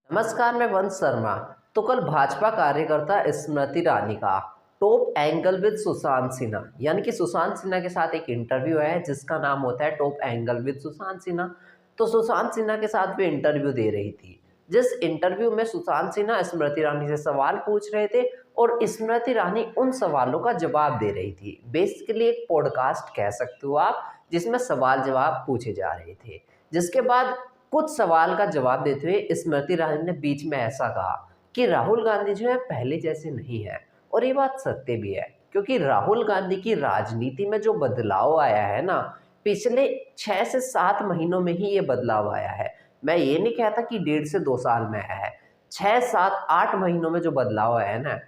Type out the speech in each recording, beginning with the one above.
नमस्कार, मैं वंश शर्मा। तो कल भाजपा कार्यकर्ता स्मृति ईरानी का top angle with Sushant Sinha यानी कि सुशांत सिन्हा के साथ एक इंटरव्यू है जिसका नाम होता है top angle with Sushant Sinha. तो सुशांत सिन्हा के साथ भी इंटरव्यू दे रही थी, जिस इंटरव्यू में सुशांत सिन्हा स्मृति ईरानी से सवाल पूछ रहे थे और स्मृति ईरानी उन सवालों का जवाब दे रही थी। बेसिकली एक पॉडकास्ट कह सकते हो आप, जिसमें सवाल जवाब पूछे जा रहे थे। जिसके बाद कुछ सवाल का जवाब देते हुए स्मृति ईरानी ने बीच में ऐसा कहा कि राहुल गांधी जो है पहले जैसे नहीं है। और ये बात सत्य भी है, क्योंकि राहुल गांधी की राजनीति में जो बदलाव आया है ना, पिछले 6 से 7 महीनों में ही ये बदलाव आया है। मैं ये नहीं कहता कि 1.5 से 2 साल में आया है। 6, 7, 8 महीनों में जो बदलाव आया है ना,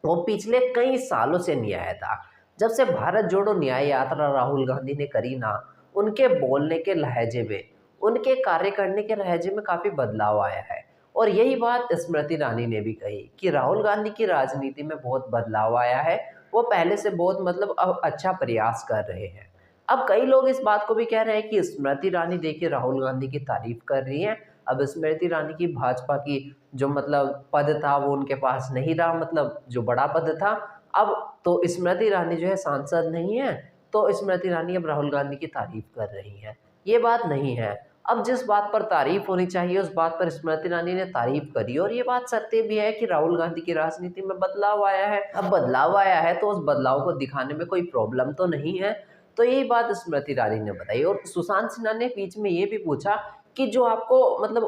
वो पिछले कई सालों से नहीं आया था। जब से भारत जोड़ो न्याय यात्रा राहुल गांधी ने करी ना, उनके बोलने के लहजे में, उनके कार्य करने के लहजे में काफ़ी बदलाव आया है। और यही बात स्मृति ईरानी ने भी कही कि राहुल गांधी की राजनीति में बहुत बदलाव आया है। वो पहले से बहुत अब अच्छा प्रयास कर रहे हैं। अब कई लोग इस बात को भी कह रहे हैं कि स्मृति ईरानी देखिए राहुल गांधी की तारीफ कर रही हैं। अब स्मृति ईरानी की भाजपा की जो पद था वो उनके पास नहीं रहा, जो बड़ा पद था। अब तो स्मृति ईरानी जो है सांसद नहीं है, तो स्मृति ईरानी अब राहुल गांधी की तारीफ कर रही हैं। ये बात नहीं है। अब जिस बात पर तारीफ होनी चाहिए उस बात पर स्मृति ईरानी ने तारीफ करी, और ये बात सत्य भी है कि राहुल गांधी की राजनीति में बदलाव आया है। अब बदलाव आया है तो उस बदलाव को दिखाने में कोई प्रॉब्लम तो नहीं है। तो यही बात स्मृति ईरानी ने बताई। और सुशांत सिन्हा ने बीच में ये भी पूछा कि जो आपको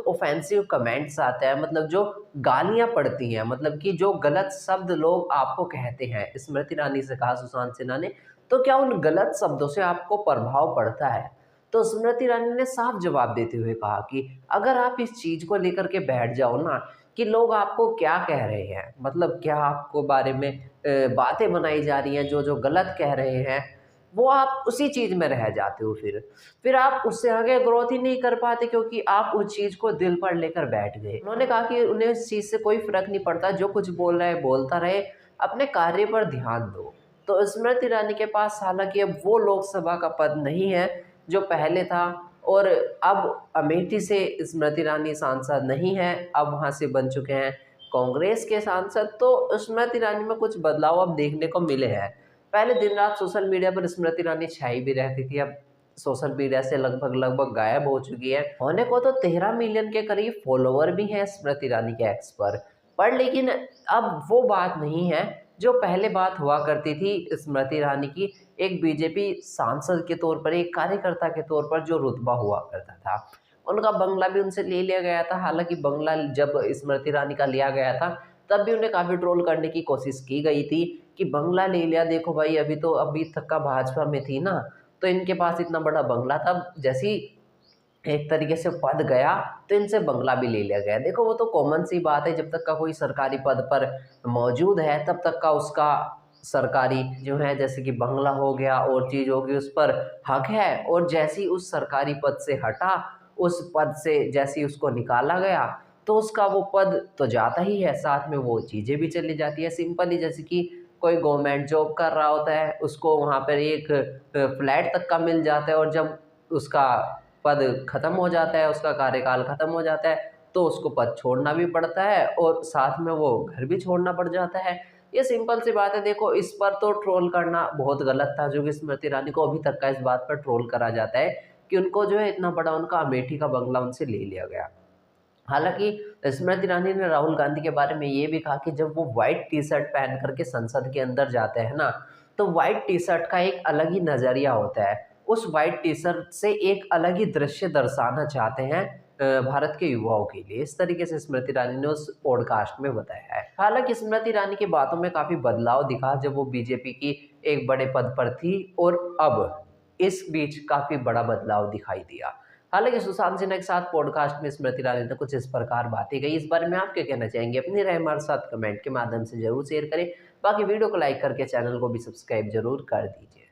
ऑफेंसिव कमेंट्स आते हैं, जो गालियां पड़ती हैं, कि जो गलत शब्द लोग आपको कहते हैं, स्मृति ईरानी से कहा सुशांत सिन्हा ने, तो क्या उन गलत शब्दों से आपको प्रभाव पड़ता है? तो स्मृति ईरानी ने साफ जवाब देते हुए कहा कि अगर आप इस चीज को लेकर के बैठ जाओ ना कि लोग आपको क्या कह रहे हैं, क्या आपको बारे में बातें बनाई जा रही हैं, जो जो गलत कह रहे हैं, वो आप उसी चीज में रह जाते हो। फिर आप उससे आगे ग्रोथ ही नहीं कर पाते, क्योंकि आप उस चीज को दिल पर लेकर बैठ गए। उन्होंने कहा कि उन्हें इस चीज से कोई फर्क नहीं पड़ता, जो कुछ बोल रहा है बोलता रहे, अपने कार्य पर ध्यान दो। तो स्मृति ईरानी के पास हालांकि अब वो लोकसभा का पद नहीं है जो पहले था, और अब अमेठी से स्मृति ईरानी सांसद नहीं है, अब वहां से बन चुके हैं कांग्रेस के सांसद। तो स्मृति ईरानी में कुछ बदलाव अब देखने को मिले हैं। पहले दिन रात सोशल मीडिया पर स्मृति ईरानी छाई भी रहती थी, अब सोशल मीडिया से लगभग गायब हो चुकी है। होने को तो 13 मिलियन के करीब फॉलोवर भी हैं स्मृति ईरानी के एक्स पर लेकिन अब वो बात नहीं है जो पहले बात हुआ करती थी स्मृति ईरानी की एक बीजेपी सांसद के तौर पर, एक कार्यकर्ता के तौर पर जो रुतबा हुआ करता था। उनका बंगला भी उनसे ले लिया गया था। हालांकि बंगला जब स्मृति ईरानी का लिया गया था तब भी उन्हें काफ़ी ट्रोल करने की कोशिश की गई थी कि बंगला ले लिया, देखो भाई अभी तक का भाजपा में थी ना, तो इनके पास इतना बड़ा बंगला था, जैसी एक तरीके से पद गया तो इनसे बंगला भी ले लिया गया। देखो वो तो कॉमन सी बात है, जब तक का कोई सरकारी पद पर मौजूद है तब तक का उसका सरकारी जो है, जैसे कि बंगला हो गया और चीज़ होगी, उस पर हक है। और जैसे ही उस सरकारी पद से हटा, उस पद से जैसे ही उसको निकाला गया, तो उसका वो पद तो जाता ही है, साथ में वो चीज़ें भी चली जाती है। सिंपली जैसे कि कोई गवर्नमेंट जॉब कर रहा होता है, उसको वहाँ पर एक फ्लैट तक का मिल जाता है, और जब उसका पद खत्म हो जाता है, उसका कार्यकाल खत्म हो जाता है, तो उसको पद छोड़ना भी पड़ता है और साथ में वो घर भी छोड़ना पड़ जाता है। ये सिंपल सी बात है। देखो इस पर तो ट्रोल करना बहुत गलत था, जो कि स्मृति ईरानी को अभी तक का इस बात पर ट्रोल करा जाता है कि उनको जो है इतना बड़ा उनका अमेठी का बंगला उनसे ले लिया गया। हालांकि स्मृति ईरानी ने राहुल गांधी के बारे में ये भी कहा कि जब वो व्हाइट टी शर्ट पहन करके संसद के अंदर जाते हैं ना, तो व्हाइट टी शर्ट का एक अलग ही नज़रिया होता है। उस व्हाइट टी शर्ट से एक अलग ही दृश्य दर्शाना चाहते हैं भारत के युवाओं के लिए। इस तरीके से स्मृति ईरानी ने उस पॉडकास्ट में बताया है। हालांकि स्मृति ईरानी की बातों में काफ़ी बदलाव दिखा जब वो बीजेपी की एक बड़े पद पर थी, और अब इस बीच काफ़ी बड़ा बदलाव दिखाई दिया। हालांकि सुशांत सिन्हा के साथ पॉडकास्ट में स्मृति ईरानी ने कुछ इस प्रकार बातें कही। इस बारे में आप क्या कहना चाहेंगे? अपनी राय हमारे साथ कमेंट के माध्यम से जरूर शेयर करें। बाकी वीडियो को लाइक करके चैनल को भी सब्सक्राइब जरूर कर दीजिए।